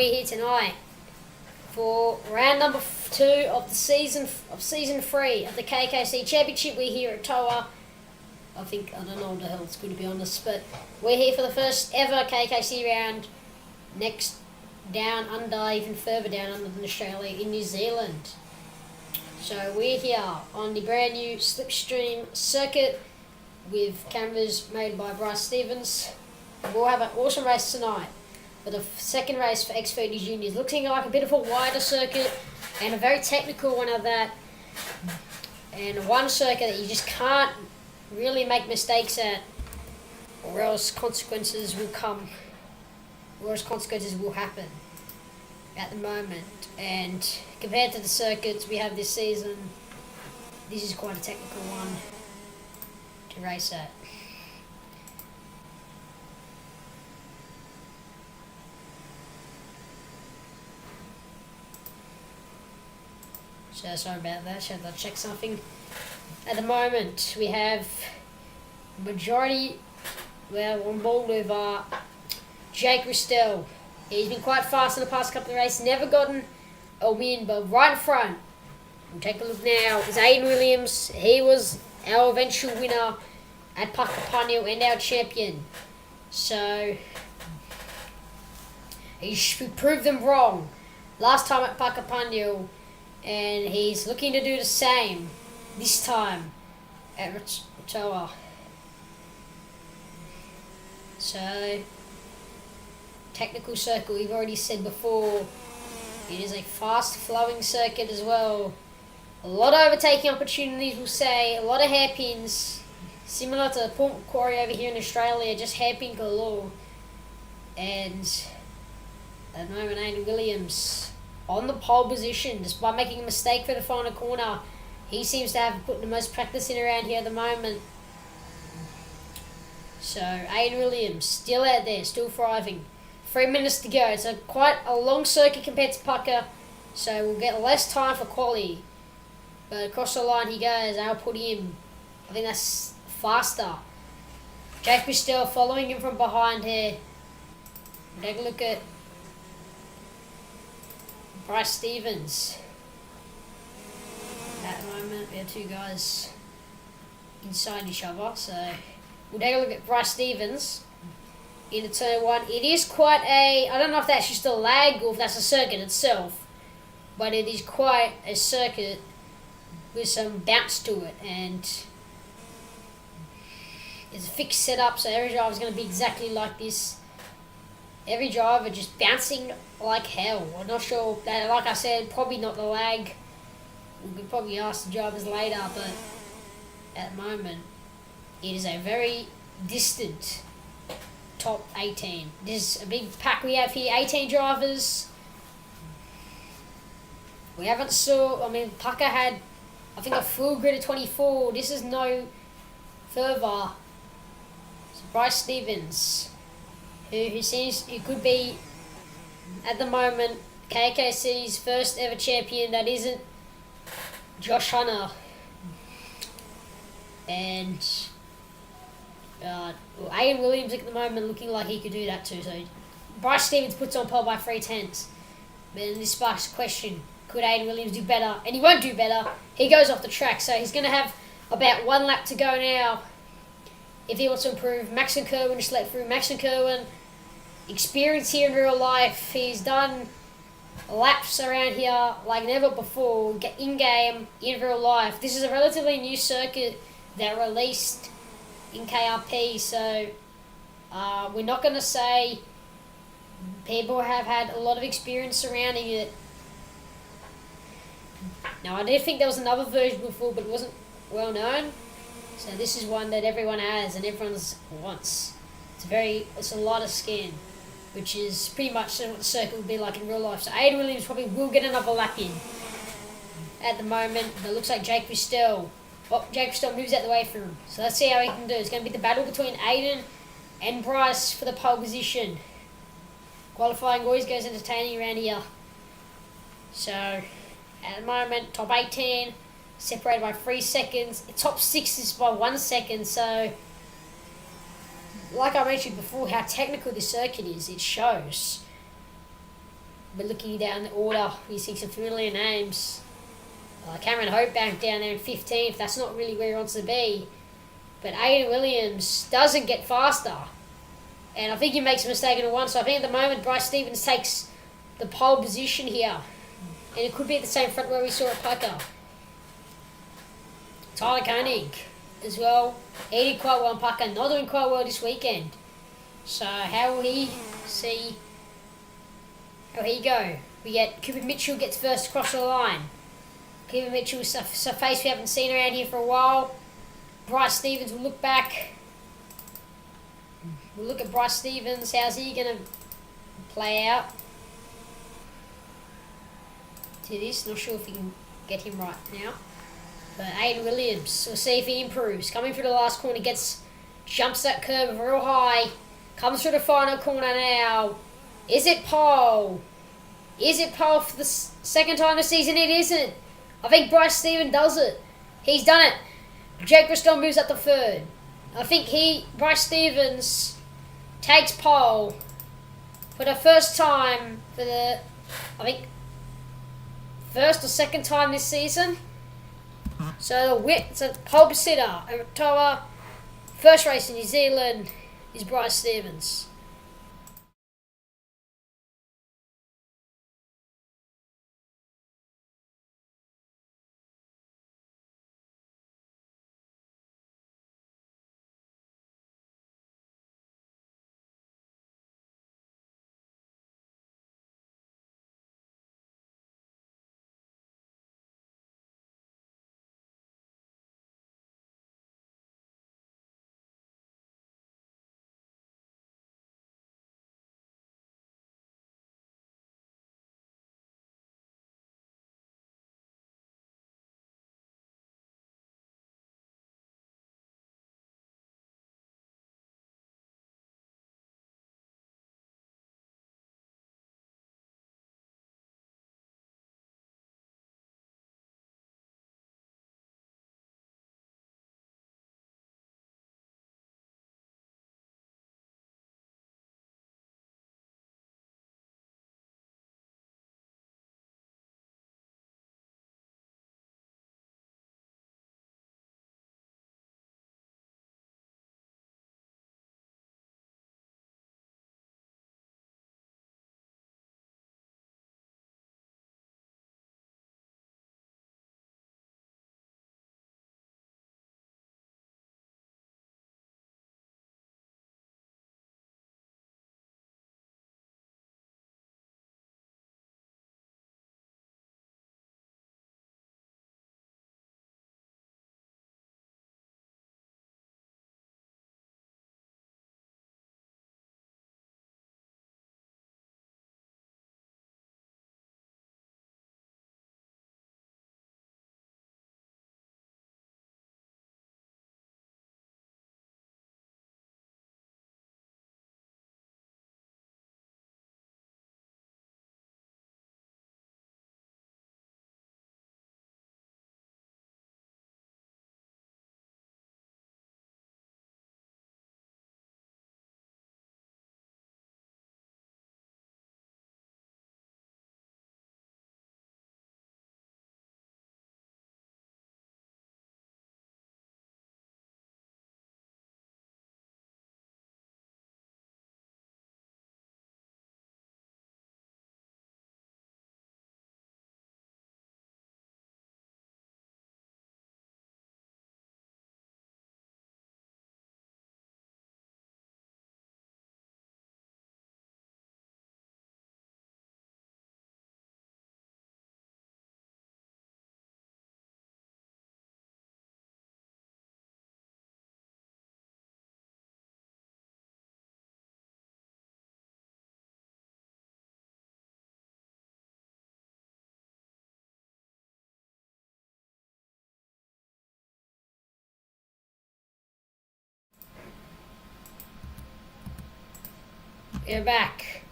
we're here tonight for round number 2 of the season 3 of the KAKC Championship. We're here at Rotorua. I don't know what the hell it's going to be honest, but we're here for the first ever KAKC round. Next down under, even further down under than Australia, in New Zealand. So we're here on the brand new Slipstream circuit with cameras made by Bryce Stevens. We'll have an awesome race tonight for the second race for X30 Juniors. Looking like a bit of a wider circuit and a very technical one at that. And one circuit that you just can't really make mistakes at, or else consequences will come, or else consequences will happen at the moment. And compared to the circuits we have this season, this is quite a technical one to race at. So sorry about that, should I check something? At the moment we have majority, on board with Jake Ristel. He's been quite fast in the past couple of races, never gotten a win, but right in front, we'll take a look now, is Aiden Williams. He was our eventual winner at Puckapunyal and our champion. So he proved them wrong last time at Puckapunyal, and he's looking to do the same this time at Rotorua. So, technical circuit, we've already said before, it is a fast flowing circuit as well. A lot of overtaking opportunities, we'll say, a lot of hairpins, similar to Port Macquarie over here in Australia, just hairpin galore. And at the moment, Aiden Williams on the pole position, despite making a mistake for the final corner. He seems to have put the most practice in around here at the moment. So Aiden Williams still out there, still thriving. 3 minutes to go. It's quite a long circuit compared to Pucka, so we'll get less time for quali. But across the line he goes. I'll put him, I think that's faster. Jake Bistel following him from behind here. Take a look at Bryce Stevens. At the moment we have two guys inside each other, so we'll take a look at Bryce Stevens into turn 1. It is quite a, I don't know if that's just a lag or if that's a circuit itself, but it is quite a circuit with some bounce to it, and it's a fixed setup, so every driver is going to be exactly like this. Every driver just bouncing like hell. I'm not sure that, like I said, probably not the lag. We could probably ask the drivers later, but at the moment it is a very distant top 18. There's a big pack we have here, 18 drivers. We haven't Pucka had, I think, a full grid of 24. This is no further. So Bryce Stevens, who could be, at the moment, KAKC's first ever champion that isn't Josh Hunter. And Aiden Williams at the moment looking like he could do that too. So Bryce Stevens puts on pole by 3/10. But then this sparks a question, could Aiden Williams do better? And he won't do better. He goes off the track, so he's going to have about 1 lap to go now if he wants to improve. Maxon Kerwin just let through. Maxon Kerwin, experience here in real life. He's done laps around here like never before, in-game, in real life. This is a relatively new circuit that released in KRP, so we're not going to say people have had a lot of experience surrounding it. Now, I did think there was another version before, but it wasn't well known. So this is one that everyone has and everyone wants. It's a lot of skin, which is pretty much what the circuit would be like in real life. So Aiden Williams probably will get another lap in at the moment, but it looks like Jake Ristel. Jake Ristel moves out the way for him. So let's see how he can do. It's going to be the battle between Aiden and Bryce for the pole position. Qualifying always goes entertaining around here. So at the moment, top 18, separated by 3 seconds. The top 6 is by 1 second, so like I mentioned before, how technical this circuit is, it shows. But looking down the order, you see some familiar names. Cameron Hopebank down there in 15th. That's not really where he wants to be. But Aiden Williams doesn't get faster. And I think he makes a mistake in the one. So I think at the moment Bryce Stevens takes the pole position here. And it could be at the same front where we saw at Pucker. Tyler Koenig as well. He did quite well in Pucker. Not doing quite well this weekend. So how will he see... How he go? We get Cooper Mitchell gets first across the line. Cooper Mitchell is a face we haven't seen around here for a while. Bryce Stevens will look back. We'll look at Bryce Stevens. How's he going to play out? To this, not sure if we can get him right now. But Aiden Williams, we'll see if he improves. Coming through the last corner, jumps that curve real high. Comes through the final corner now. Is it pole? Is it pole for the second time this season? It isn't. I think Bryce Stevens does it. He's done it. Jake Riston moves up to third. I think Bryce Stevens takes pole for the first time first or second time this season. So the pole sitter at Rotorua, first race in New Zealand, is Bryce Stevens. We're back.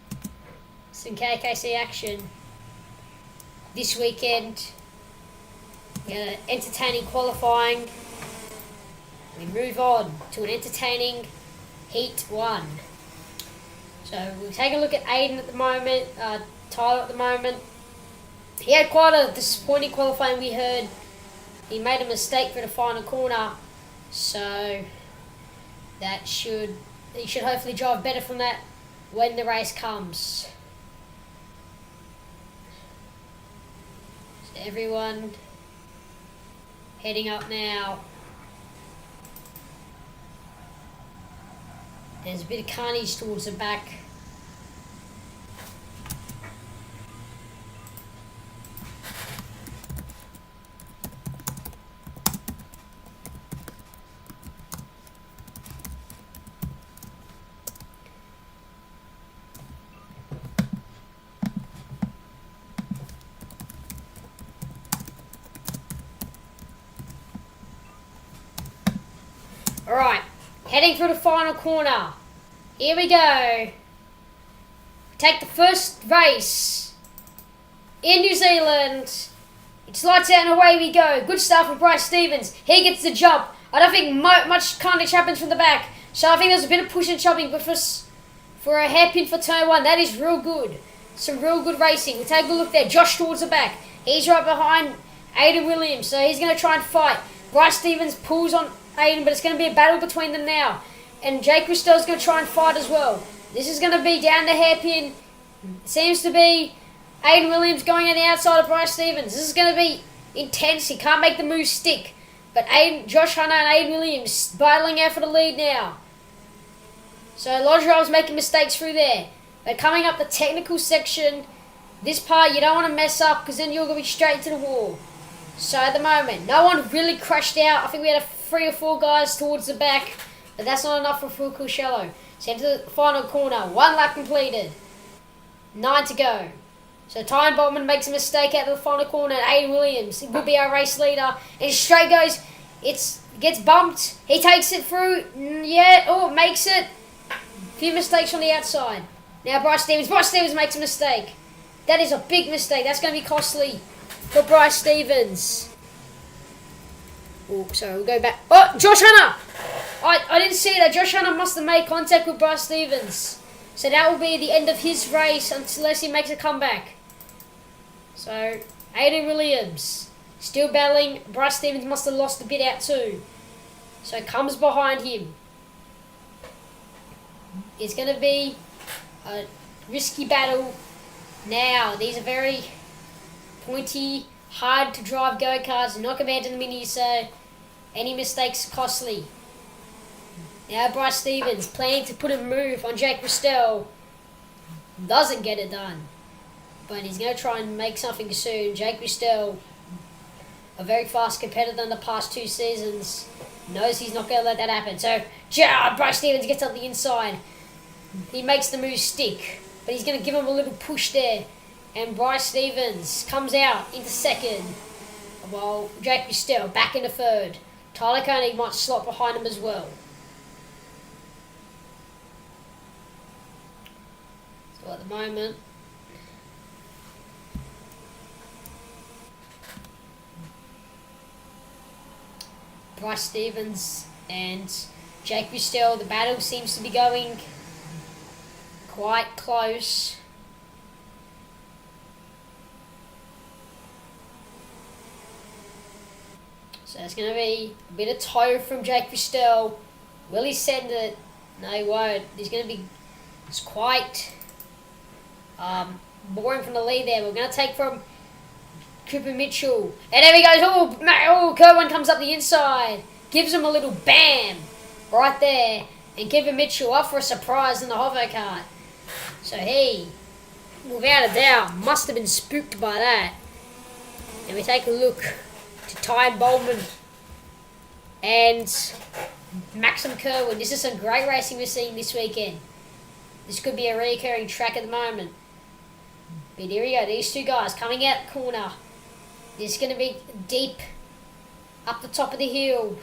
Some KAKC action this weekend. We had an entertaining qualifying. We move on to an entertaining Heat 1. So we'll take a look at Aiden at the moment. Tyler at the moment. He had quite a disappointing qualifying, we heard. He made a mistake for the final corner, so he should hopefully drive better from that when the race comes. So everyone heading up now. There's a bit of carnage towards the back. Alright, heading through the final corner. Here we go. Take the first race in New Zealand. It's lights out and away we go. Good start from Bryce Stevens. He gets the jump. I don't think much carnage happens from the back. So I think there's a bit of push and chopping, but for a hairpin for turn one, that is real good. Some real good racing. We'll take a look there. Josh towards the back. He's right behind Aiden Williams, so he's going to try and fight. Bryce Stevens pulls on Aiden, but it's going to be a battle between them now. And Jake Christel's going to try and fight as well. This is going to be down the hairpin. Seems to be Aiden Williams going on the outside of Bryce Stevens. This is going to be intense. He can't make the move stick. But Josh Hunter and Aiden Williams battling out for the lead now. So Lodgerell's making mistakes through there. But coming up the technical section, this part you don't want to mess up because then you're going to be straight to the wall. So at the moment, no one really crashed out. I think we had 3 or 4 guys towards the back. But that's not enough for Phil Courcello. So into the final corner. 1 lap completed. 9 to go. So Ty Bowman makes a mistake out of the final corner. Aiden Williams will be our race leader. And straight goes. It gets bumped. He takes it through. Yeah. Oh, makes it. A few mistakes on the outside. Now Bryce Stevens. Bryce Stevens makes a mistake. That is a big mistake. That's going to be costly for Bryce Stevens. Oh, sorry. We'll go back. Oh, Josh Hunter. I didn't see that. Josh Hunter must have made contact with Bryce Stevens. So that will be the end of his race unless he makes a comeback. So, Aiden Williams still battling. Bryce Stevens must have lost a bit out too. So comes behind him. It's going to be a risky battle. Now, these are very pointy, hard to drive go-karts. Not compared to the minis, so any mistakes are costly. Now Bryce Stevens planning to put a move on Jake Christel. Doesn't get it done. But he's going to try and make something soon. Jake Christel, a very fast competitor in the past 2 seasons, knows he's not going to let that happen. So Bryce Stevens gets up the inside. He makes the move stick. But he's going to give him a little push there. And Bryce Stevens comes out into second. While Jake Christel back into third. Tyler Koenig might slot behind him as well. So at the moment, Bryce Stevens and Jake Christel, the battle seems to be going quite close. So it's going to be a bit of toe from Jake Christel. Will he send it? No, he won't. He's going to be... It's quite boring from the lead there. We're going to take from Cooper Mitchell. And there he goes. Oh, Kerwin comes up the inside. Gives him a little bam right there. And Cooper Mitchell off for a surprise in the hover kart. So he, without a doubt, must have been spooked by that. And we take a look to Ty Bowman and Maxim Kerwin. This is some great racing we're seeing this weekend. This could be a recurring track at the moment. But here we go, these 2 guys coming out the corner. This is going to be deep up the top of the hill.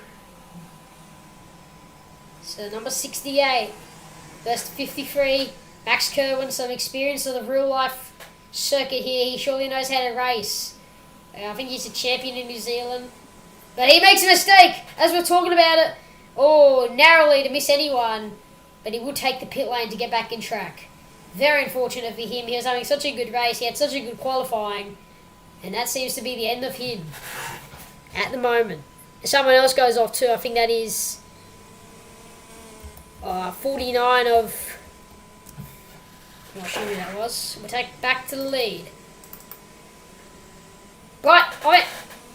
So number 68 versus 53. Max Kerwin, some experience of the real life circuit here. He surely knows how to race. I think he's a champion in New Zealand. But he makes a mistake as we're talking about it. Oh, narrowly to miss anyone. But he would take the pit lane to get back in track. Very unfortunate for him. He was having such a good race. He had such a good qualifying. And that seems to be the end of him at the moment. Someone else goes off too. I think that is 49 of... I'm not sure who that was. We'll take back to the lead. But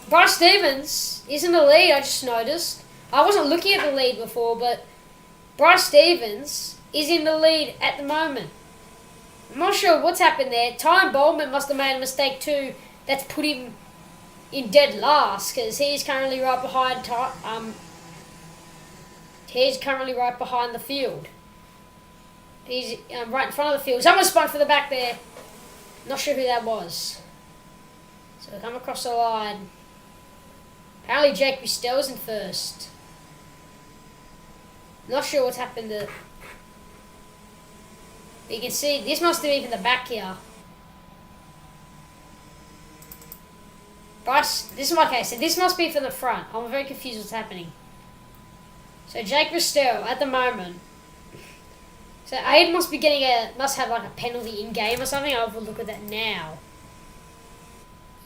Bryce Stevens is in the lead, I just noticed. I wasn't looking at the lead before, but Bryce Stevens is in the lead at the moment. I'm not sure what's happened there. Ty Bowman must have made a mistake too. That's put him in dead last, because he's currently right behind he's currently right behind the field. He's right in front of the field. Someone spun for the back there. Not sure who that was. So we come across the line. Apparently Jake Ristell's in first. Not sure what's happened to... You can see, this must have been from the back here. Bryce, this is my case. So this must be from the front. I'm very confused what's happening. So Jake Ristell at the moment. So Aid must be must have like a penalty in game or something. I'll have a look at that now.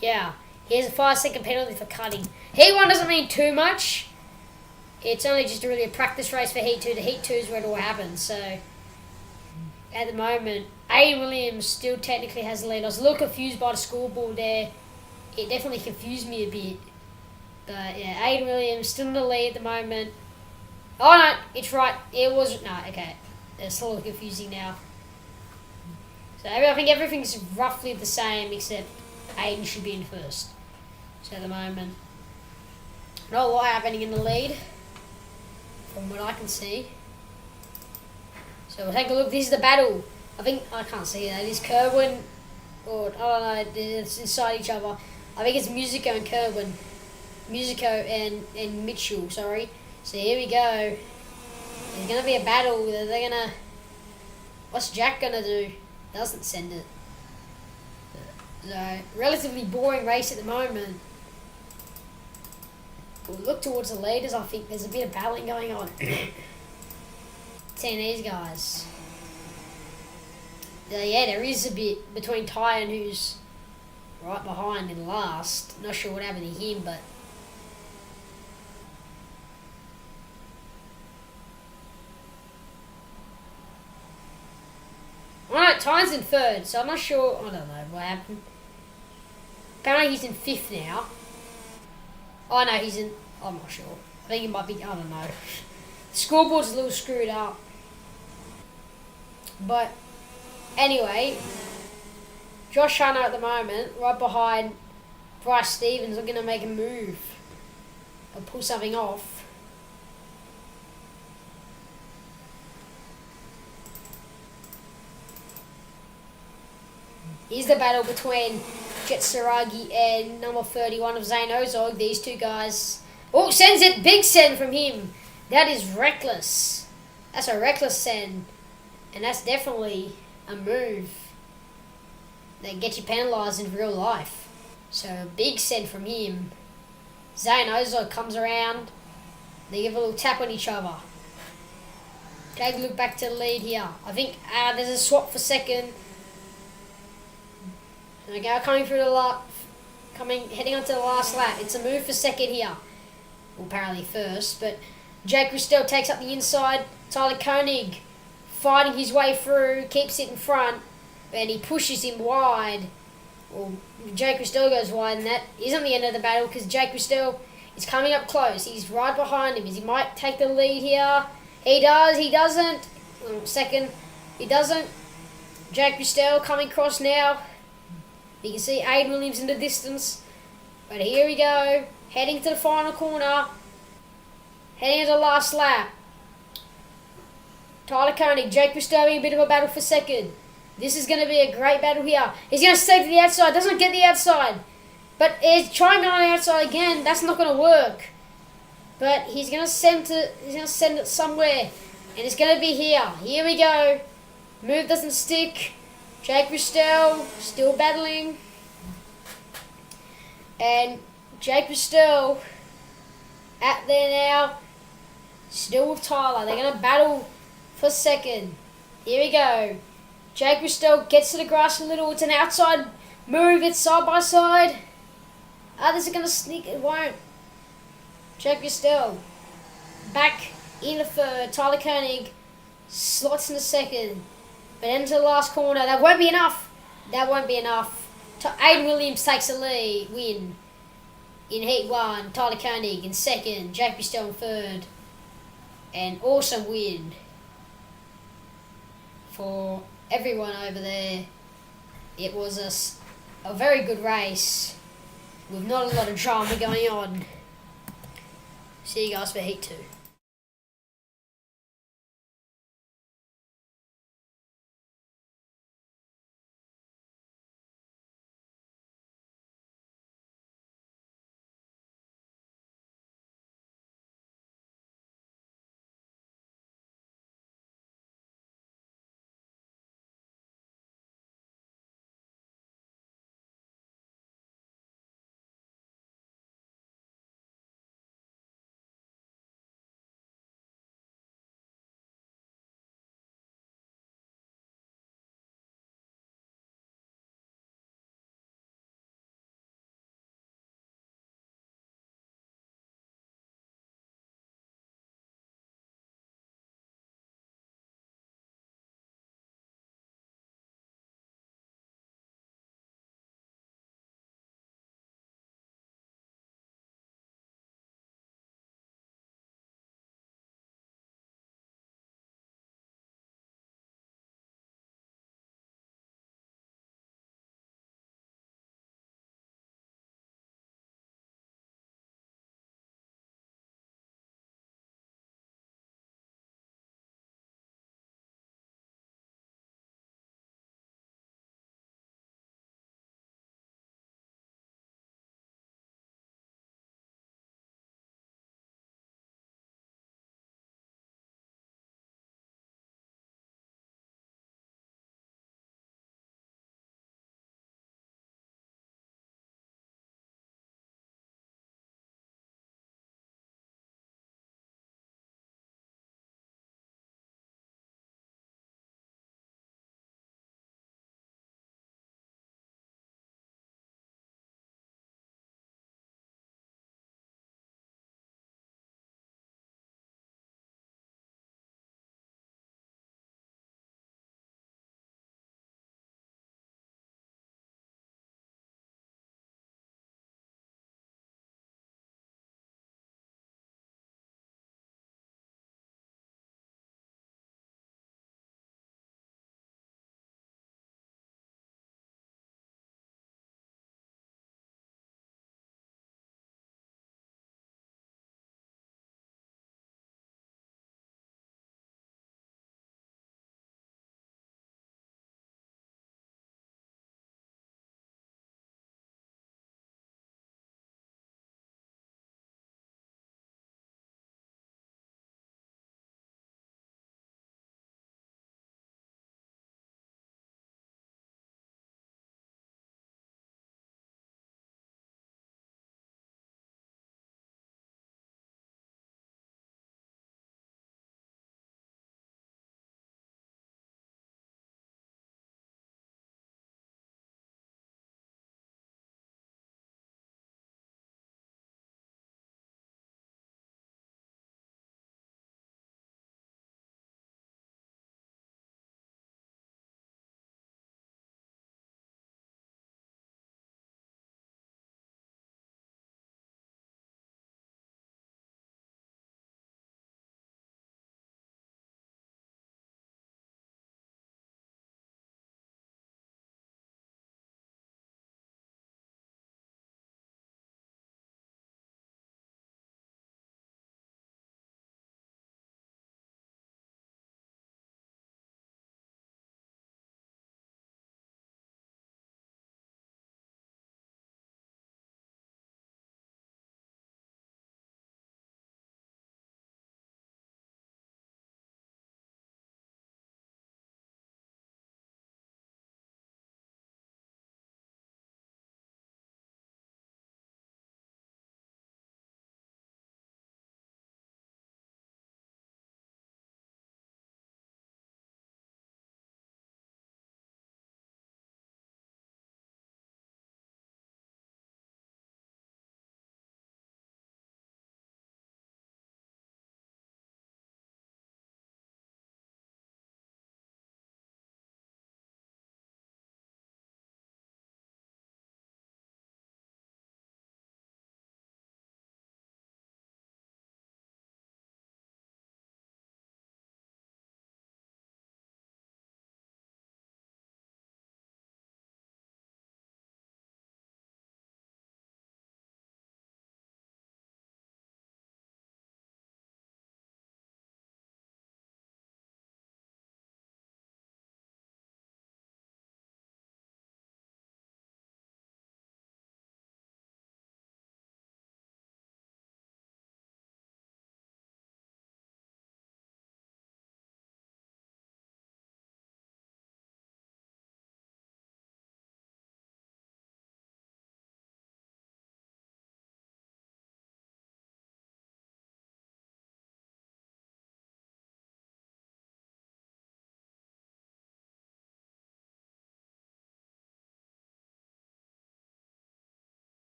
Yeah, he has a 5-second penalty for cutting. Heat 1 doesn't mean too much. It's only just really a practice race for Heat 2. The Heat 2 is where it all happens. So at the moment, Aiden Williams still technically has the lead. I was a little confused by the scoreboard there. It definitely confused me a bit. But yeah, Aiden Williams still in the lead at the moment. Oh no, it's right. It was... No, okay. It's a little confusing now. So I think everything's roughly the same except Aiden should be in first. So at the moment, not a lot happening in the lead from what I can see. So we'll take a look. This is the battle. I think I can't see that. Is Kerwin or I don't know? It's inside each other. I think it's Musico and Kerwin. Musico and Mitchell. Sorry. So here we go. There's gonna be a battle. They're gonna. What's Jack gonna do? Doesn't send it. So relatively boring race at the moment. We'll look towards the leaders. I think there's a bit of battling going on. Seeing these guys. Yeah, there is a bit between Ty and who's right behind in last. Not sure what happened to him, but. Alright, Ty's in third, so I'm not sure. I don't know what happened. Apparently he's in fifth now. Oh no, he's in... I'm not sure. I think it might be... I don't know. The scoreboard's a little screwed up. But anyway, Josh Hunter at the moment, right behind Bryce Stevens, looking to make a move or pull something off. Here's the battle between Jet Saragi and number 31 of Zane Ozog. These two guys. Oh, sends it. Big send from him. That is reckless. That's a reckless send. And that's definitely a move that gets you penalised in real life. So a big send from him. Zane Ozog comes around. They give a little tap on each other. Take a look back to the lead here. I think there's a swap for second. Okay, coming through the heading onto the last lap. It's a move for second here. Well, apparently first, but Jake Ristell takes up the inside. Tyler Koenig fighting his way through, keeps it in front, and he pushes him wide. Well, Jake Ristell goes wide, and that isn't the end of the battle because Jake Ristell is coming up close. He's right behind him. He might take the lead here. He does. He doesn't. Second. He doesn't. Jake Ristell coming across now. You can see Aiden Williams in the distance. But here we go. Heading to the final corner. Heading to the last lap. Tyler Koenig, Jake Ristell having a bit of a battle for second. This is going to be a great battle here. He's going to stay to the outside. Doesn't get the outside. But he's trying to go on the outside again. That's not going to work. But he's going to send it somewhere. And it's going to be here. Here we go. Move doesn't stick. Jake Ristell still battling. And Jake Ristell at there now. Still with Tyler. They're going to battle for second. Here we go. Jake Bristow gets to the grass a little. It's an outside move. It's side by side. Others are going to sneak. It won't. Jake Bristow back in the third. Tyler Koenig slots in the second. But into the last corner. That won't be enough. That won't be enough. Aiden Williams takes the lead. Win in Heat 1. Tyler Koenig in second. Jake Bristow in third. An awesome win for everyone over there. It was a very good race with not a lot of drama going on. See you guys for Heat 2.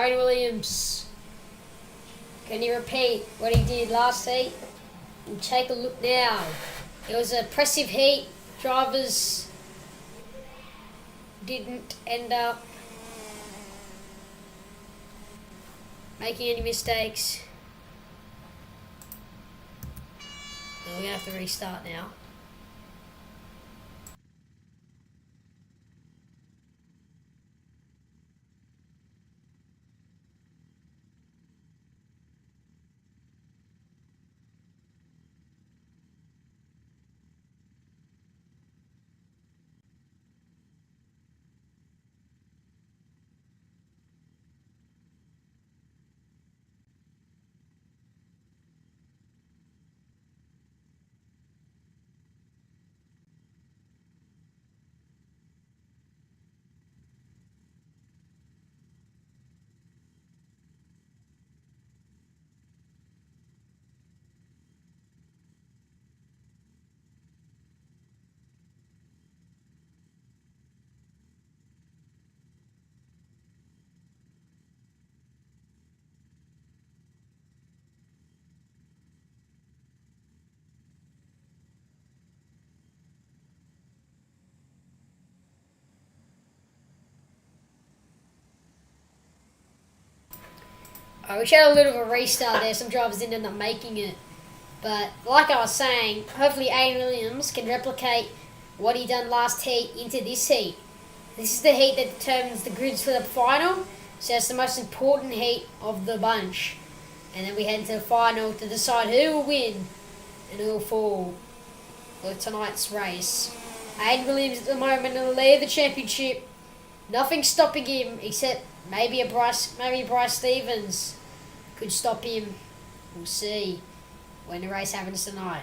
Aaron Williams. Can he repeat what he did last heat? We'll take a look now. It was an impressive heat. Drivers didn't end up making any mistakes. We're going to have to restart now. I wish I had a little of a restart there. Some drivers didn't end up making it. But like I was saying, hopefully Aaron Williams can replicate what he done last heat into this heat. This is the heat that determines the grids for the final. So it's the most important heat of the bunch. And then we head into the final to decide who will win and who will fall for tonight's race. Aaron Williams at the moment in the lead of the championship. Nothing stopping him except maybe Bryce Stevens could stop him. We'll see when the race happens tonight.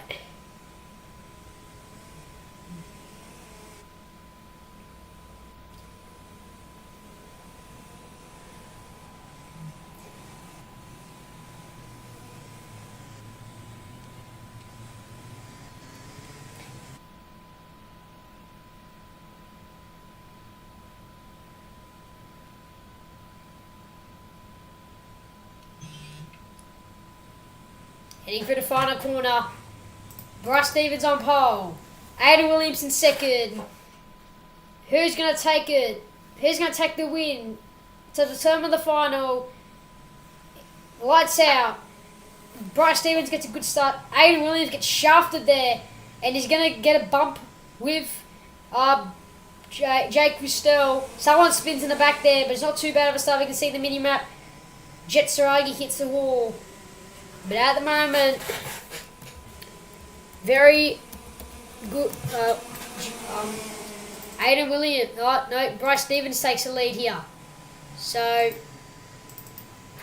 Heading for the final corner. Bryce Stevens on pole. Aaron Williams in second. Who's going to take it? Who's going to take the win to determine the final? Lights out. Bryce Stevens gets a good start. Aaron Williams gets shafted there. And he's going to get a bump with Jake Christel. Someone spins in the back there, but it's not too bad of a start. We can see the mini-map. Jet Saragi hits the wall. But at the moment, very good. Aaron Williams. No, Bryce Stevens takes the lead here. So,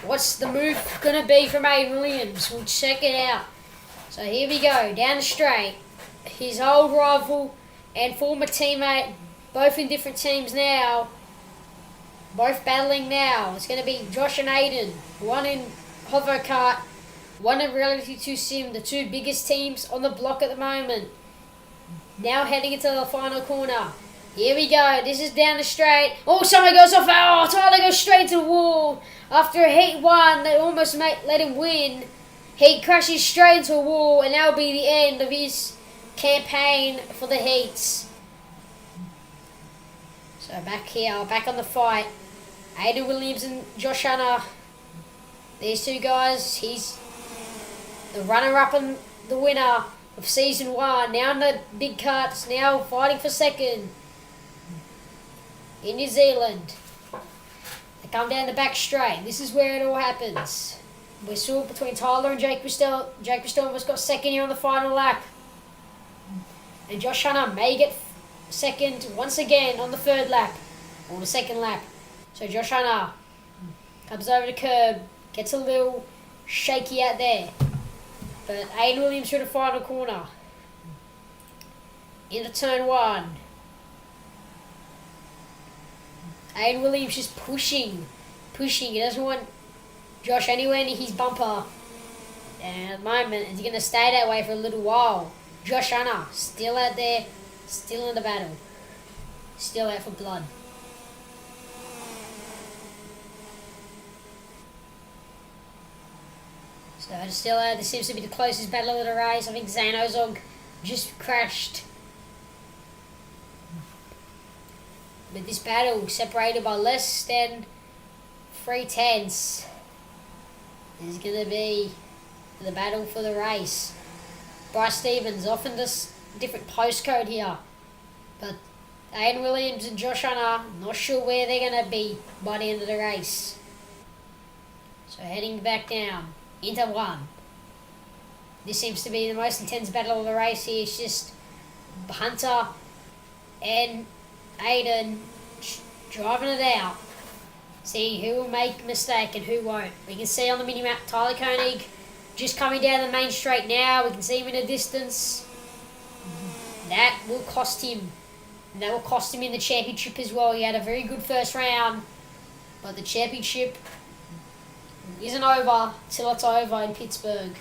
what's the move going to be from Aaron Williams? We'll check it out. So here we go, down the straight. His old rival and former teammate, both in different teams now. Both battling now. It's going to be Josh and Aiden. One in hover kart. One in Reality 2 Sim, the two biggest teams on the block at the moment. Now heading into the final corner. Here we go. This is down the straight. Oh, someone goes off. Oh, Tyler goes straight into the wall. After a heat one that almost let him win, he crashes straight into a wall, and that'll be the end of his campaign for the heats. So back here, back on the fight. Aiden Williams and Josh Hunter. These two guys, he's the runner-up and the winner of Season 1. Now in the big carts, now fighting for second in New Zealand. They come down the back straight. This is where it all happens. We saw it between Tyler and Jake Christel. Jake Christel almost got second here on the final lap. And Josh Hunter may get second once again on the third lap, or the second lap. So Josh Hunter comes over the curb, gets a little shaky out there. But Aiden Williams through the final corner. Into turn one. Aiden Williams just pushing. He doesn't want Josh anywhere near his bumper. And at the moment, he's going to stay that way for a little while. Josh Hunter, still out there, still in the battle. Still out for blood. So still, this seems to be the closest battle of the race. I think Zane Ozog just crashed. But this battle, separated by less than 3/10, is going to be the battle for the race. Bryce Stevens, often this different postcode here. But Aiden Williams and Josh Hunter, not sure where they're going to be by the end of the race. So heading back down into one. This seems to be the most intense battle of the race here. It's just Hunter and Aiden driving it out. See who will make a mistake and who won't. We can see on the mini-map Tyler Koenig just coming down the main straight now. We can see him in the distance. That will cost him. And that will cost him in the championship as well. He had a very good first round. But the championship isn't over till it's over in Pittsburgh.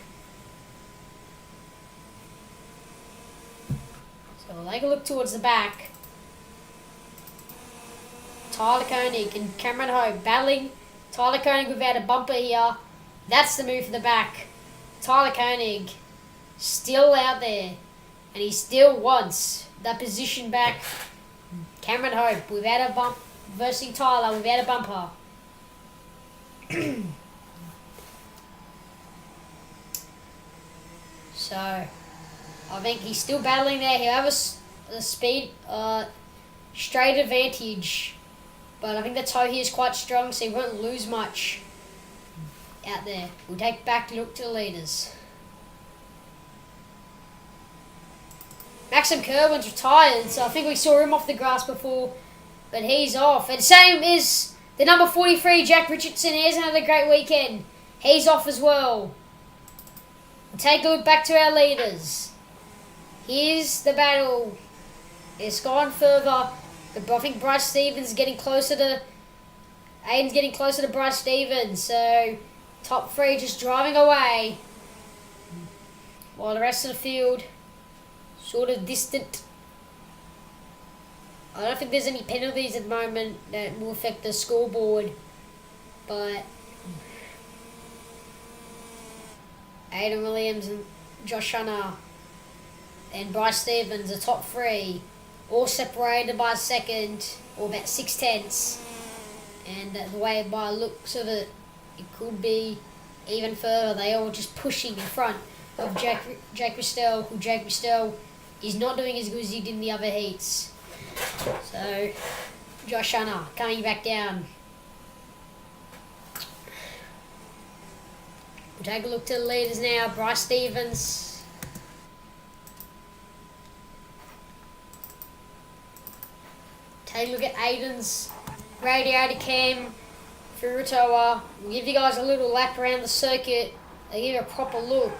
So we'll take a look towards the back. Tyler Koenig and Cameron Hope battling. Tyler Koenig without a bumper here. That's the move for the back. Tyler Koenig still out there. And he still wants that position back. Cameron Hope without a bump versus Tyler without a bumper. So I think he's still battling there. He'll have a speed straight advantage. But I think the toe here is quite strong, so he won't lose much out there. We'll take back look to the leaders. Maxim Kerwin's retired, so I think we saw him off the grass before, but he's off. And same is the number 43, Jack Richardson. He hasn't had a great weekend. He's off as well. We'll take a look back to our leaders. Here's the battle. It's gone further. But I think Bryce Stevens is getting closer to... Aiden's getting closer to Bryce Stevens. So, top three just driving away. While the rest of the field, sort of distant. I don't think there's any penalties at the moment that will affect the scoreboard. But Aiden Williams and Josh Hunter and Bryce Stevens, the top three, all separated by a second, or about 6/10. And the way by looks of it, it could be even further. They all just pushing in front of Jake Ristel, who Jake Ristel is not doing as good as he did in the other heats. So, Josh Hunter coming back down. We'll take a look to the leaders now. Bryce Stevens. Take a look at Aiden's radiator cam through Rotorua. We'll give you guys a little lap around the circuit. They give you a proper look.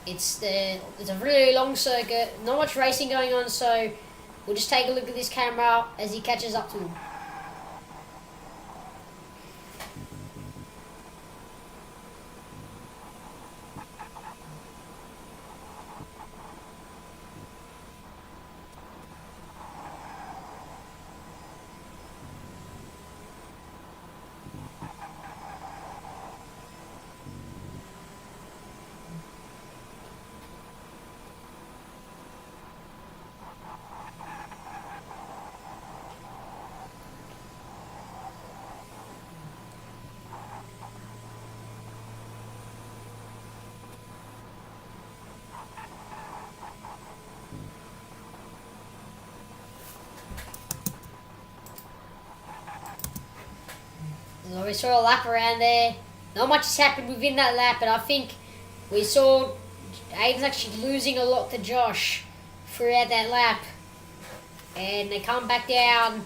It's a really long circuit, not much racing going on, so we'll just take a look at this camera as he catches up to him. So we saw a lap around there. Not much has happened within that lap, but I think we saw Aiden's actually losing a lot to Josh throughout that lap. And they come back down.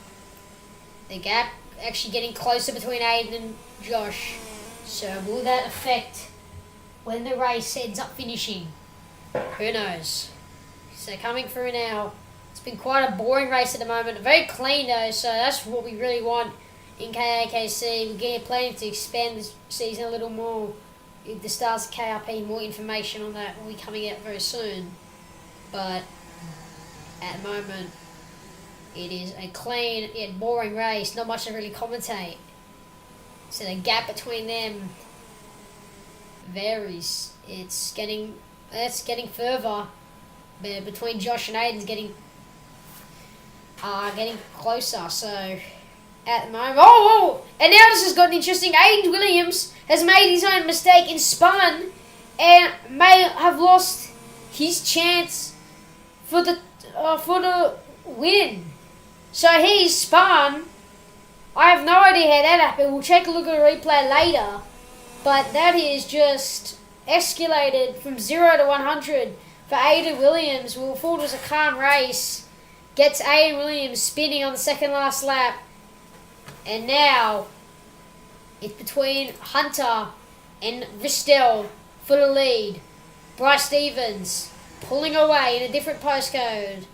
The gap actually getting closer between Aiden and Josh. So will that affect when the race ends up finishing? Who knows? So coming through now. It's been quite a boring race at the moment. Very clean though, so that's what we really want in KAKC. We're planning to expand this season a little more. If the stars of KRP, more information on that will be coming out very soon. But at the moment, it is a clean yet boring race. Not much to really commentate. So the gap between them varies. It's getting further. But between Josh and Aiden's getting closer. So at the moment, and now this has gotten interesting. Aiden Williams has made his own mistake and spun, and may have lost his chance for the win. So he's spun. I have no idea how that happened. We'll take a look at a replay later. But that is just escalated from 0 to 100 for Aiden Williams. We thought it was a calm race. Gets Aiden Williams spinning on the second last lap. And now it's between Hunter and Ristel for the lead. Bryce Stevens pulling away in a different postcode.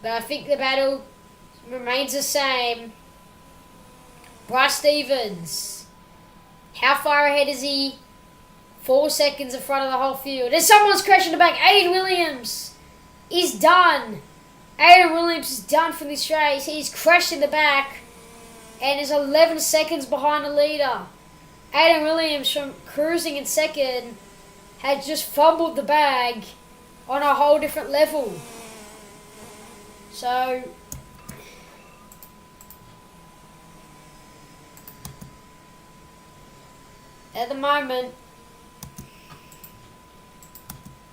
But I think the battle remains the same. Bryce Stevens. How far ahead is he? 4 seconds in front of the whole field. And someone's crashing the back. Aiden Williams is done. Aiden Williams is done for this race. He's crashed in the back and is 11 seconds behind the leader. Aiden Williams, from cruising in second, had just fumbled the bag on a whole different level. So at the moment,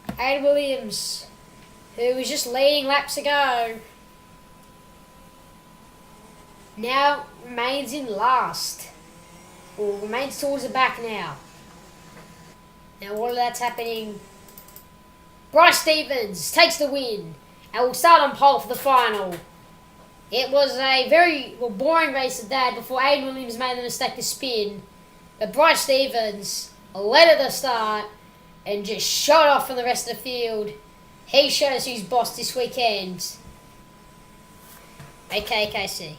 Aiden Williams, who was just leading laps ago, now remains in last, or remains towards the back now. Now all of that's happening. Bryce Stevens takes the win, and we'll start on pole for the final. It was a very boring race at that before Aiden Williams made the mistake to spin. But Bryce Stevens led at the start and just shot off from the rest of the field. He shows who's boss this weekend. KAKC.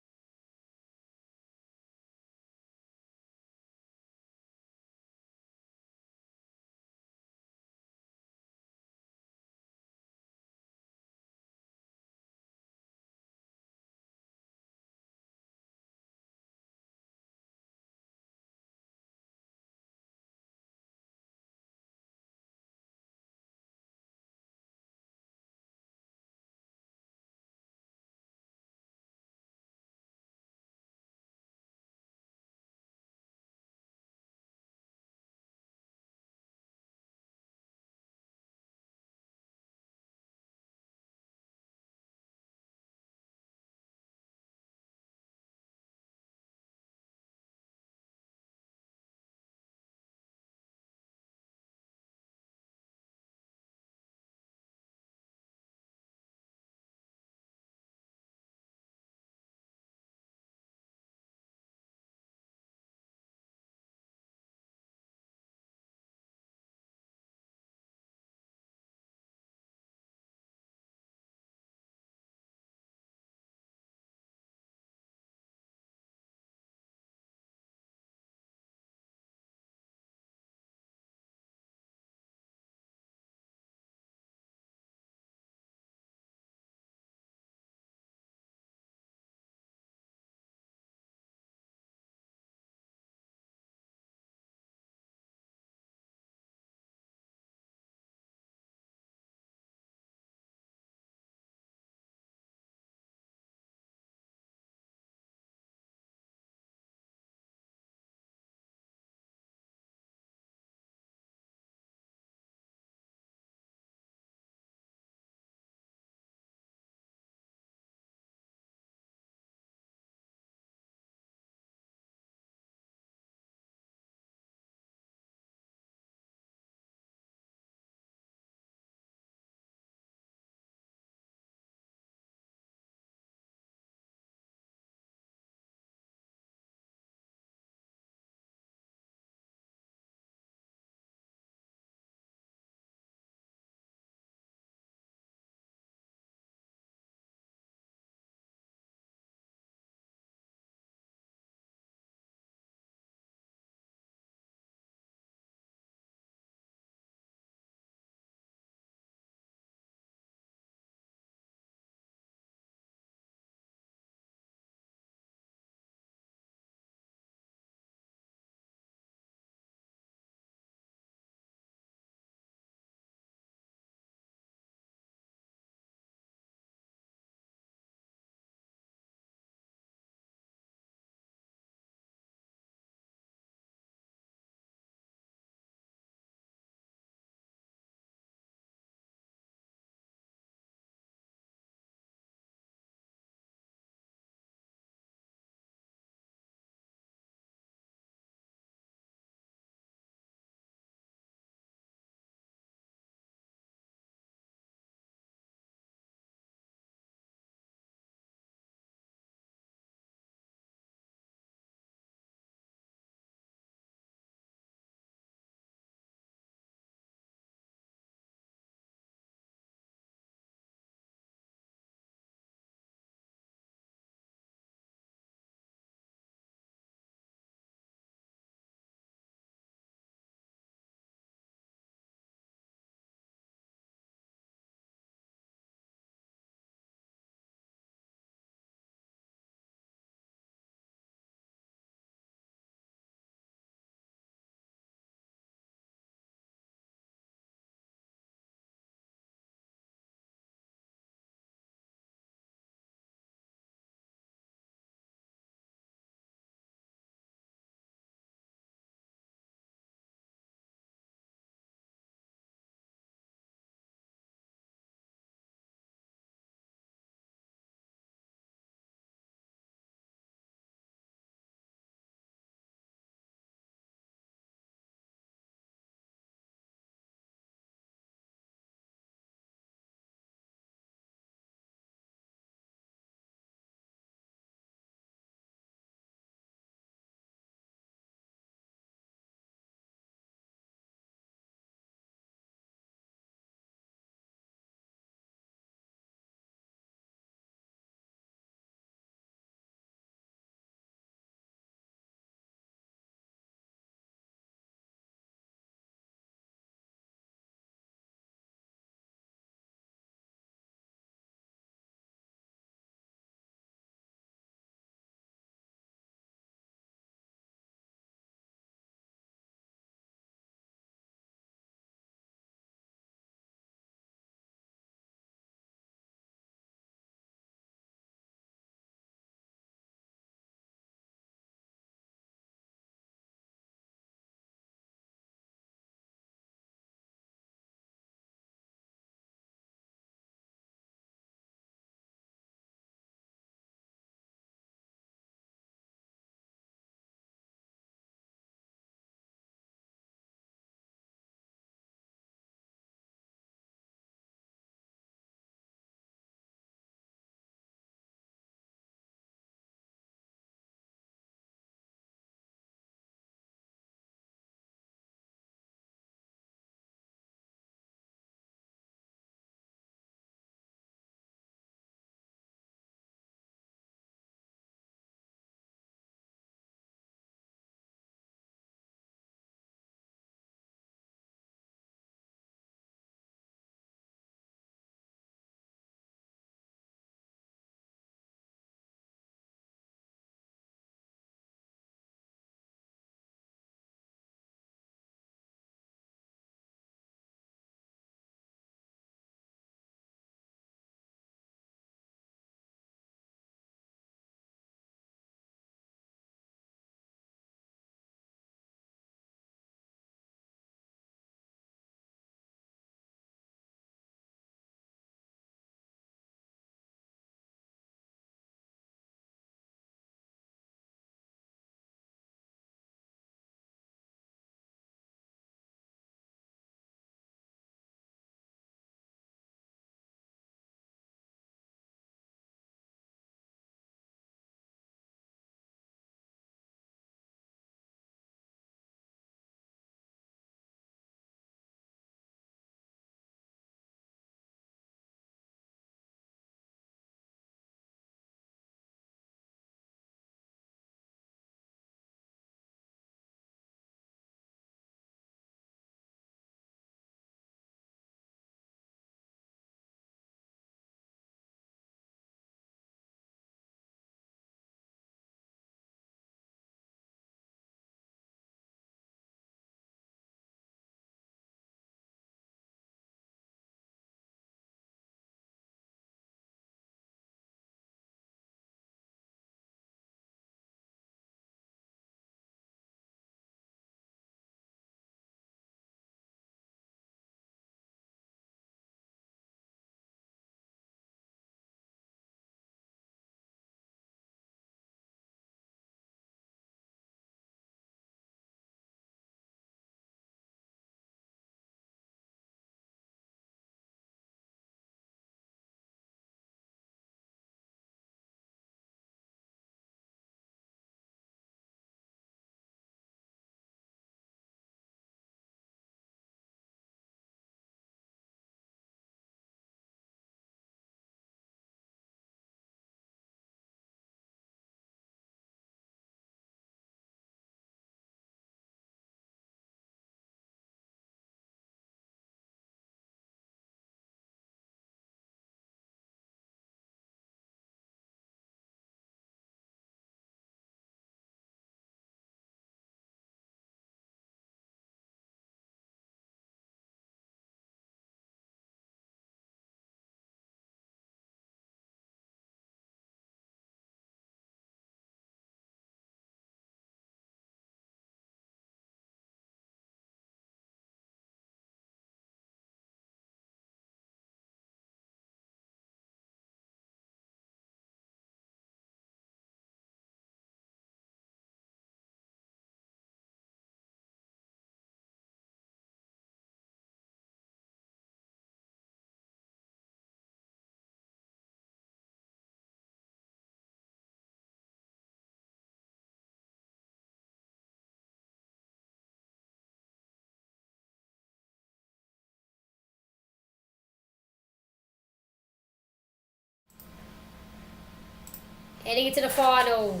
Heading into the final.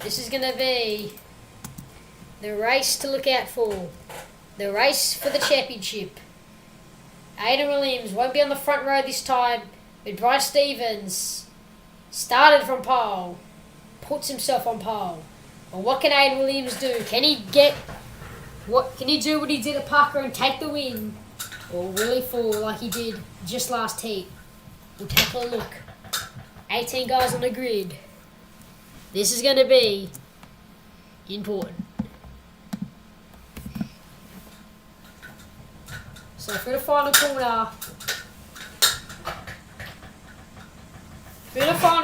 This is going to be the race to look out for. The race for the championship. Aidan Williams won't be on the front row this time, but Bryce Stevens started from pole, puts himself on pole. But what can Aidan Williams do? Can he do what he did at Parker and take the win? Or will he fall like he did just last heat? We'll take a look. 18 guys on the grid. This is going to be important. So for the final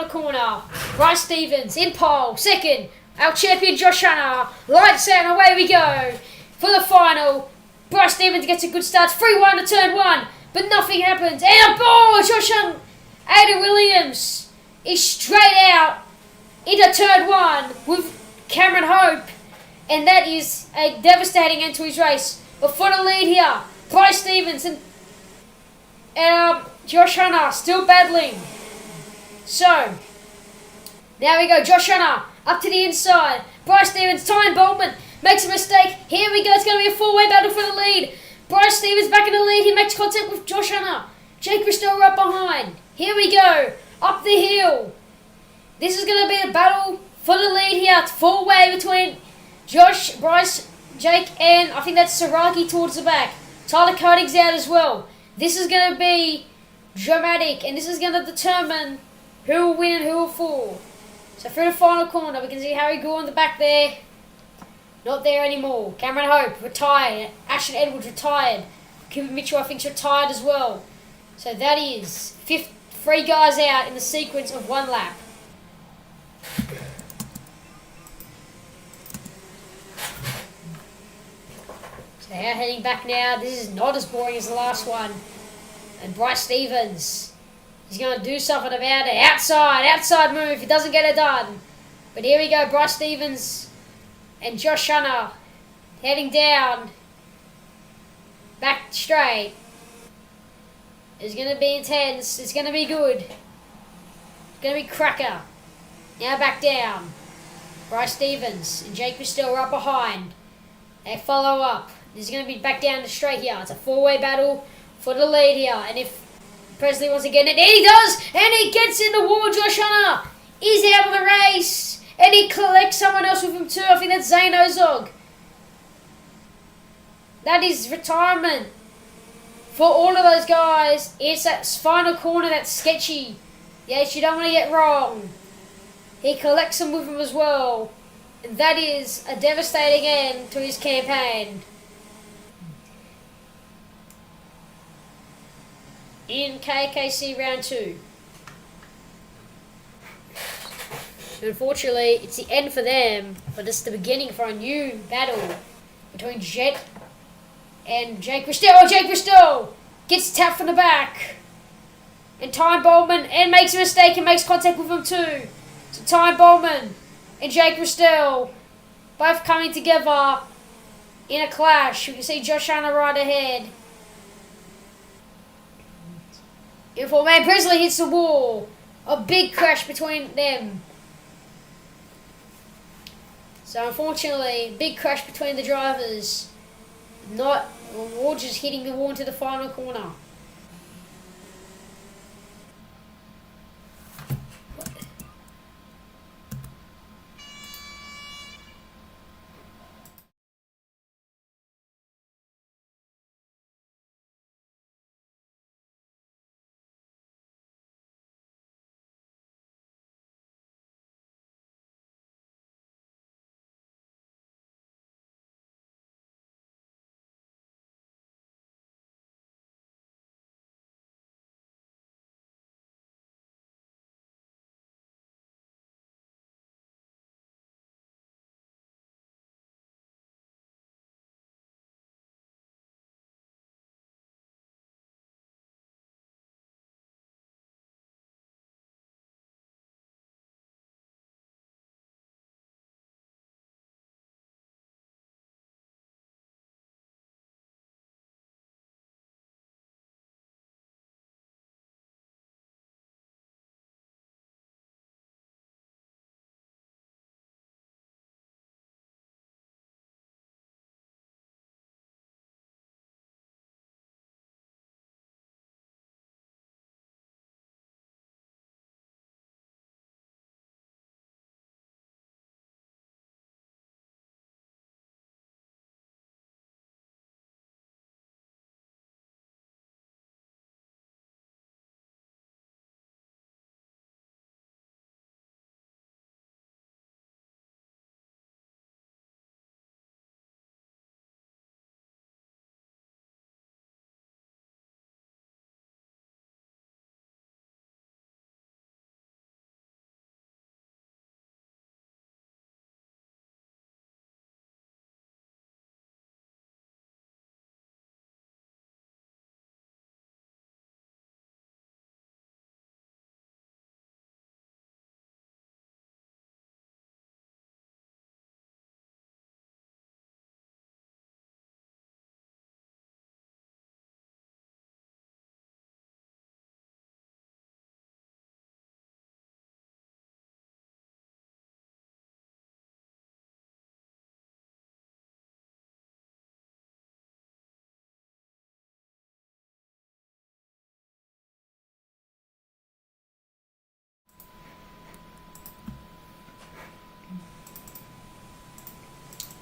corner, Bryce Stevens in pole, second, our champion Josh Hanna, lights out and away we go. For the final, Bryce Stevens gets a good start, 3-1 to turn 1, but nothing happens. And a ball, Josh Hanna, Aidan Williams is straight out into turn 1 with Cameron Hope, and that is a devastating end to his race. But for the lead here, Bryce Stevens and Josh Hanna still battling. So, now we go. Josh Hanna up to the inside. Bryce Stevens, Ty Bowman makes a mistake. Here we go. It's going to be a four-way battle for the lead. Bryce Stevens back in the lead. He makes contact with Josh Hanna. Jake Bristow right behind. Here we go. Up the hill. This is going to be a battle for the lead here. It's four-way between Josh, Bryce, Jake, and I think that's Saraki towards the back. Tyler Coding's out as well. This is going to be dramatic, and this is going to determine who will win and who will fall. So through the final corner, we can see Harry Gore in the back there. Not there anymore. Cameron Hope retired. Ashton Edwards retired. Cooper Mitchell, I think, is retired as well. So that is 3 guys out in the sequence of 1 lap. So now heading back now. This is not as boring as the last one. And Bryce Stevens, he's going to do something about it. Outside move. He doesn't get it done. But here we go. Bryce Stevens and Josh Hanna heading down. Back straight. It's going to be intense. It's going to be good. It's going to be cracker. Now back down. Bryce Stevens and Jake Bristow right behind. They follow up. This is going to be back down the straight here. It's a 4-way battle for the lead here. And if Presley wants to get it, and he does! And he gets in the wall. Josh Hanna is out of the race. And he collects someone else with him too. I think that's Zane Ozog. That is retirement for all of those guys. It's that final corner that's sketchy. Yes, you don't want to get wrong. He collects them with him as well. And that is a devastating end to his campaign. In KAKC round 2. So unfortunately, it's the end for them, but it's the beginning for a new battle between Jet and Jake Bristow. Oh, Jake Bristow gets tapped from the back. And Ty Bowman and makes a mistake and makes contact with him too. So Ty Bowman and Jake Bristow both coming together in a clash. You can see Josh Hanna right ahead. Beautiful man. Presley hits the wall. A big crash between them. So unfortunately, big crash between the drivers. Not Ward just hitting the wall into the final corner.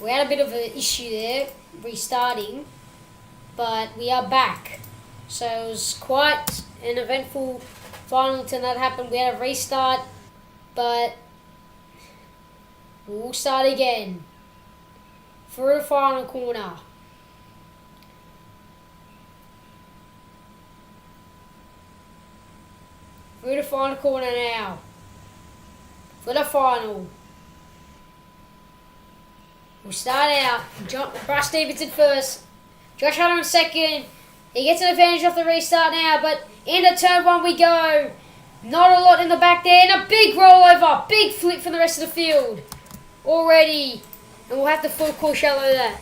We had a bit of an issue there, restarting, but we are back. So it was quite an eventful final till that happened. We had a restart, but we'll start again. Through the final corner. Through the final corner now. For the final. We'll start out. Bryce Stevenson first. Josh Hunter in second. He gets an advantage off the restart now, but into turn one we go. Not a lot in the back there, and a big rollover. Big flip from the rest of the field. Already. And we'll have to full course shallow that.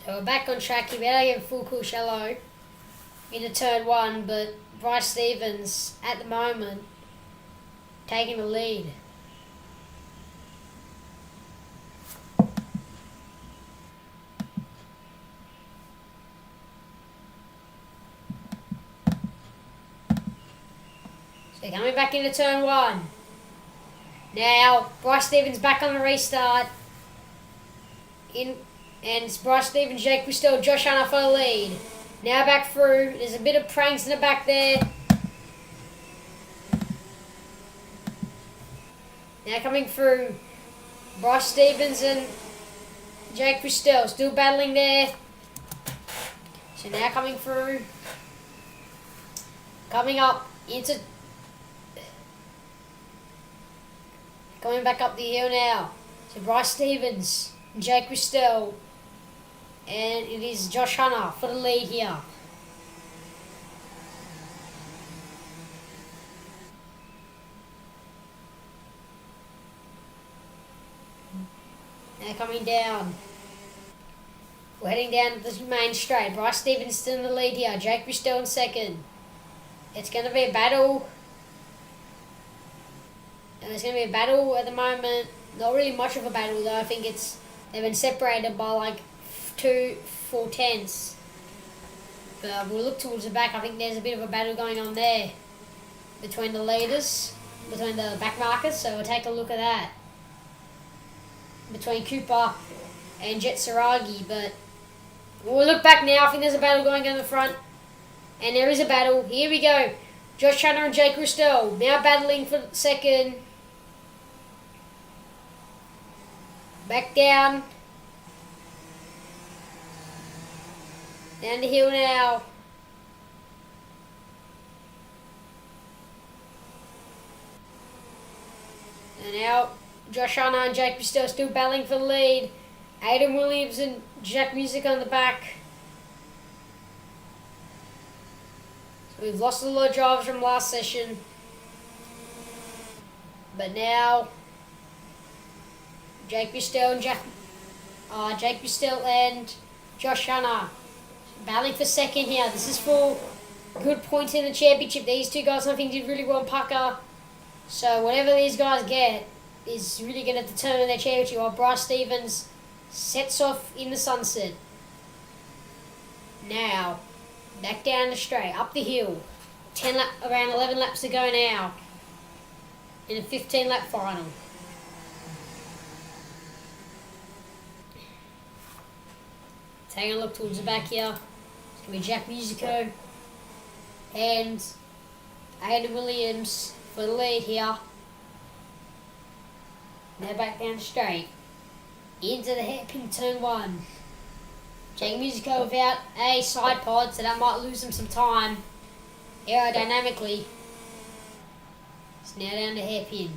So we're back on track. He better get full cool shallow into turn one, but Bryce Stevens at the moment taking the lead. So coming back into turn one. Now Bryce Stevens back on the restart. And it's Bryce Stevens, Jake Bristow, Josh Hunter for the lead. Now back through. There's a bit of pranks in the back there. Now coming through. Bryce Stevens and Jake Bristow still battling there. So now coming through. Coming up into... Coming back up the hill now. So Bryce Stevens and Jake Bristow. And it is Josh Hunter for the lead here. Now coming down. We're heading down the main straight. Bryce Stevens still in the lead here. Jake Bristow in second. It's going to be a battle. And there's going to be a battle at the moment. Not really much of a battle though. I think they've been separated by like 2-4 tenths. But we'll look towards the back. I think there's a bit of a battle going on there between the leaders, between the back markers. So we'll take a look at that. Between Cooper and Jet Saragi. But we'll look back now. I think there's a battle going on in the front. And there is a battle. Here we go. Josh Hunter and Jake Bristow now battling for second. Back down. Down the hill now. And now Josh Hunter and Jake Bristow still battling for the lead. Aidan Williams and Jack Music on the back. So we've lost a lot of drivers from last session. But now Jake Bristow and Josh Hunter battling for second here. This is for good points in the championship. These two guys I think did really well in Pucker. So whatever these guys get is really going to determine their championship while Bryce Stevens sets off in the sunset. Now, back down the straight, up the hill. Around 11 laps to go now in a 15-lap final. Taking a look towards the back here. It's going to be Jack Musico and Aidan Williams for the lead here. Now back down the straight. Into the hairpin turn one. Jack Musico without a side pod, so that might lose him some time aerodynamically. It's now down to hairpin.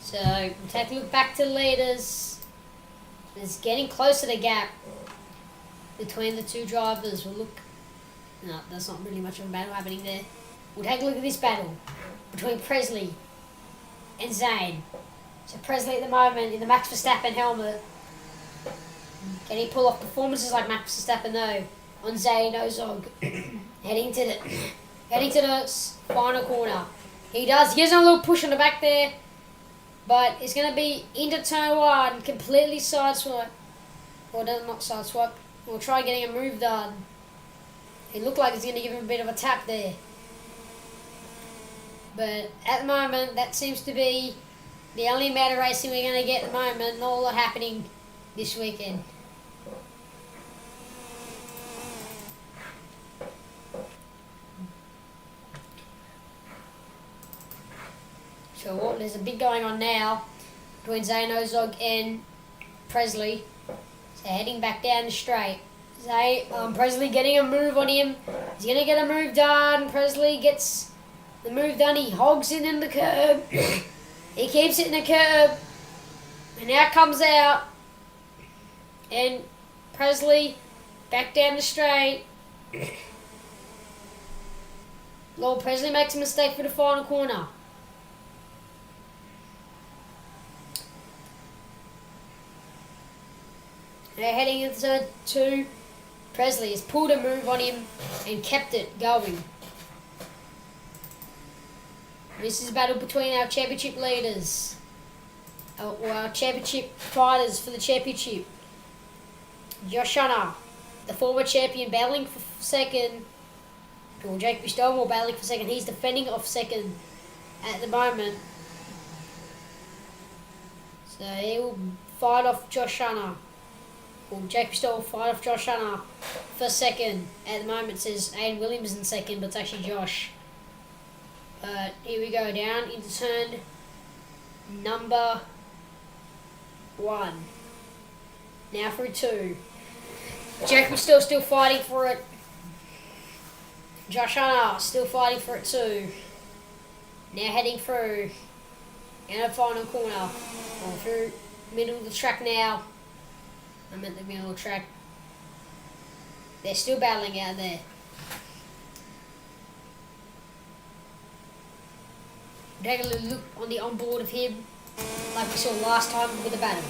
So, we'll take a look back to the leaders. It's getting closer to the gap between the two drivers. We'll look. No, there's not really much of a battle happening there. We'll take a look at this battle between Presley and Zane. So Presley at the moment in the Max Verstappen helmet. Can he pull off performances like Max Verstappen though on Zane Ozog? heading to the final corner. He does. He gives him a little push on the back there. But it's going to be into turn one, completely sideswipe. Or not sideswipe. We'll try getting a move done. It looked like it's going to give him a bit of a tap there. But at the moment, that seems to be the only amount of racing we're going to get at the moment. Not a lot happening this weekend. So there's a bit going on now between Zane Ozog and Presley. So heading back down the straight. Presley getting a move on him. He's going to get a move done. Presley gets the move done. He hogs it in the curb. He keeps it in the curb. And now comes out. And Presley back down the straight. Lord Presley makes a mistake for the final corner. They're heading into turn two. Presley has pulled a move on him and kept it going. This is a battle between our championship leaders. Our championship fighters for the championship. Josh Hunter, the former champion, battling for second. Or Jake Bistomore battling for second. He's defending off second at the moment. So he will fight off Josh Hunter. Well, Jake Pistol will fight off Josh Hunter for second. At the moment it says Aiden Williams in second, but it's actually Josh. But here we go, down into turn number one. Now through two. Jake Pistol still fighting for it. Josh Hunter still fighting for it too. Now heading through. In the final corner. Or through middle of the track now. I'm at the middle of the track. They're still battling out there. Take a little look on the onboard of him, like we saw last time with the battle.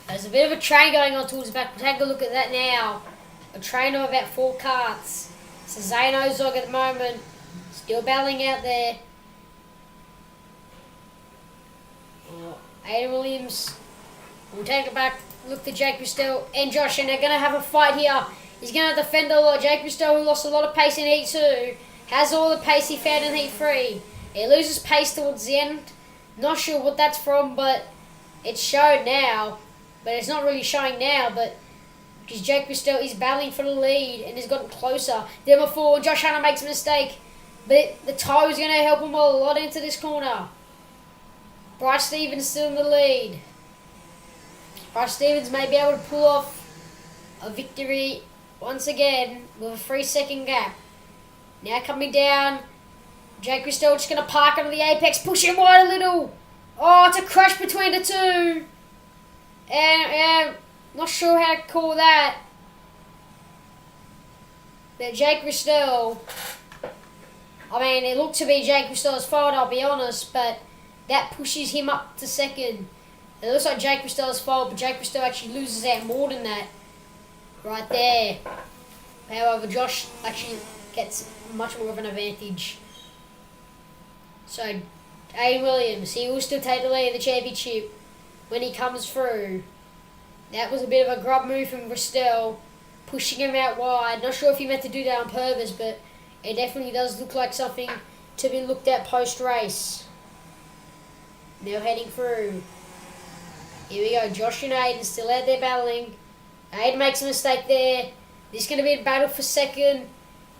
There's a bit of a train going on towards the back. We'll take a look at that now. A train of about 4 carts. So Zane Ozog at the moment, still battling out there. Aiden Williams. We'll take it back. Look to Jake Bristol and Josh, and they're going to have a fight here. He's going to defend a lot. Jake Bristol, who lost a lot of pace in Heat 2, has all the pace he found in Heat 3. He loses pace towards the end. Not sure what that's from, but it's showed now. But it's not really showing now, but because Jake Bristol is battling for the lead and has gotten closer. Then before Josh Hunter makes a mistake, but the tyre is going to help him a lot into this corner. Bryce Stevens still in the lead. Bryce Stevens may be able to pull off a victory once again with a 3-second gap. Now coming down, Jake Christel just going to park under the apex, push him wide a little. Oh, it's a crash between the two. And not sure how to call that. But Jake Christel, I mean, it looked to be Jake Christel's fault, I'll be honest, but that pushes him up to second. It looks like Jake Christel's fault, but Jake Christel actually loses out more than that right there. However, Josh actually gets much more of an advantage. So, Aiden Williams, he will still take the lead of the championship when he comes through. That was a bit of a grub move from Christel, pushing him out wide. Not sure if he meant to do that on purpose, but it definitely does look like something to be looked at post-race. Now heading through. Here we go, Josh and Aiden still out there battling. Aiden makes a mistake there. This is going to be a battle for second.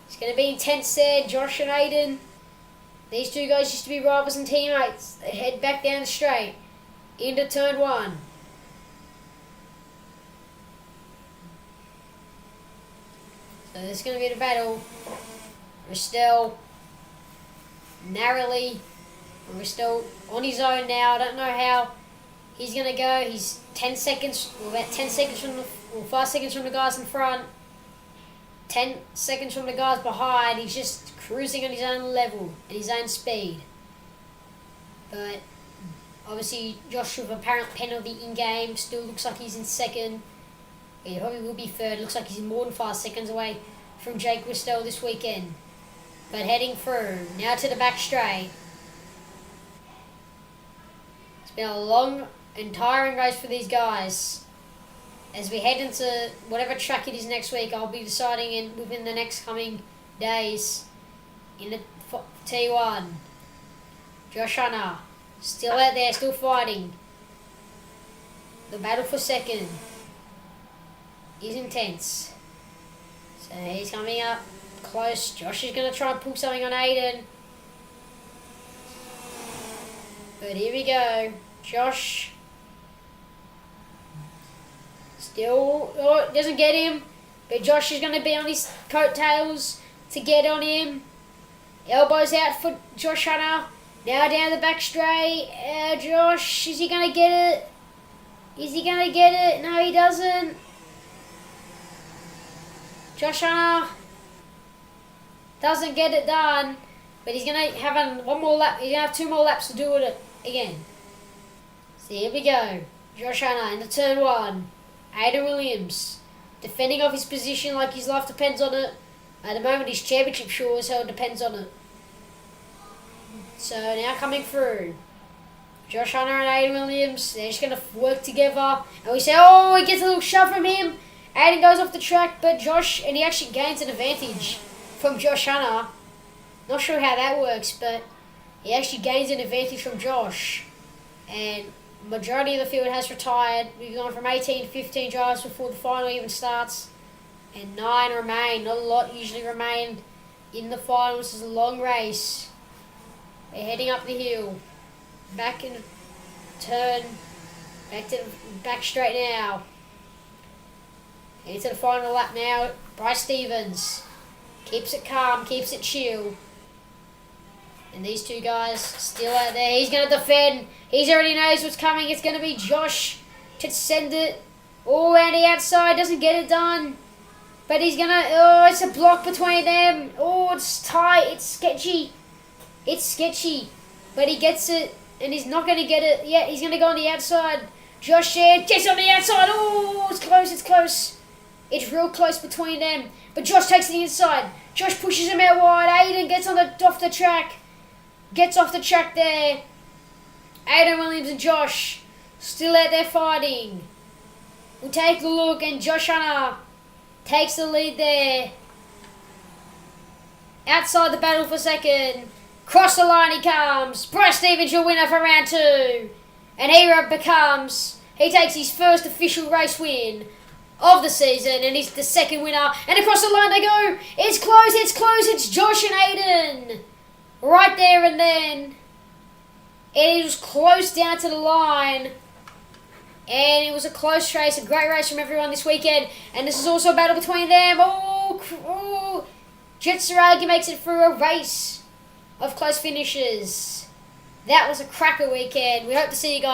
It's going to be intense there, Josh and Aiden. These two guys used to be rivals and teammates. They head back down the straight into turn 1. So this is going to be the battle. Christel narrowly. Christel on his own now. I don't know how he's going to go. He's 10 seconds, about 10 seconds from the, 5 seconds from the guys in front. 10 seconds from the guys behind. He's just cruising on his own level and his own speed. But obviously Josh with apparent penalty in game still looks like he's in second. He probably will be third. Looks like he's more than 5 seconds away from Jake Christel this weekend. But heading through now to the back straight. It's been a long and tiring race for these guys. As we head into whatever track it is next week, I'll be deciding within the next coming days in the T1. Josh Hunter, still out there, still fighting. The battle for second is intense. So he's coming up close. Josh is going to try and pull something on Aiden. But here we go. Josh still, oh, doesn't get him, but Josh is going to be on his coattails to get on him. Elbows out for Josh Hunter. Now down the back straight. Josh, is he going to get it? Is he going to get it? No, he doesn't. Josh Hunter doesn't get it done, but he's going to have one more lap. He's going to have 2 more laps to do it again. So here we go. Josh Hunter into turn 1. Aiden Williams defending off his position like his life depends on it. At the moment, his championship sure as hell depends on it. So now coming through, Josh Hunter and Aiden Williams, they're just going to work together. And we say, oh, he gets a little shove from him. Aiden goes off the track, but Josh, and he actually gains an advantage from Josh Hunter. Not sure how that works, but he actually gains an advantage from Josh. And majority of the field has retired. We've gone from 18 to 15 drivers before the final even starts. And 9 remain. Not a lot usually remain in the final. This is a long race. They're heading up the hill. Back in turn. Back to the back straight now. Into the final lap now. Bryce Stevens keeps it calm, keeps it chill. And these two guys still out there. He's going to defend. He already knows what's coming. It's going to be Josh to send it all around the outside. Doesn't get it done. But he's going to... Oh, it's a block between them. Oh, it's tight. It's sketchy. It's sketchy. But he gets it. And he's not going to get it yet. He's going to go on the outside. Josh gets on the outside. Oh, it's close. It's close. It's real close between them. But Josh takes the inside. Josh pushes him out wide. Aiden gets off the track. Gets off the track there. Aiden Williams and Josh still out there fighting. We'll take a look, and Josh Hunter takes the lead there. Outside the battle for second. Cross the line he comes. Bryce Stevens, your winner for round 2. And he takes his first official race win of the season, and he's the second winner. And across the line they go. It's close, it's close. It's Josh and Aiden. Right there and then. And it was close down to the line. And it was a close race, a great race from everyone this weekend. And this is also a battle between them. Jetsuragi makes it through a race of close finishes. That was a cracker weekend. We hope to see you guys.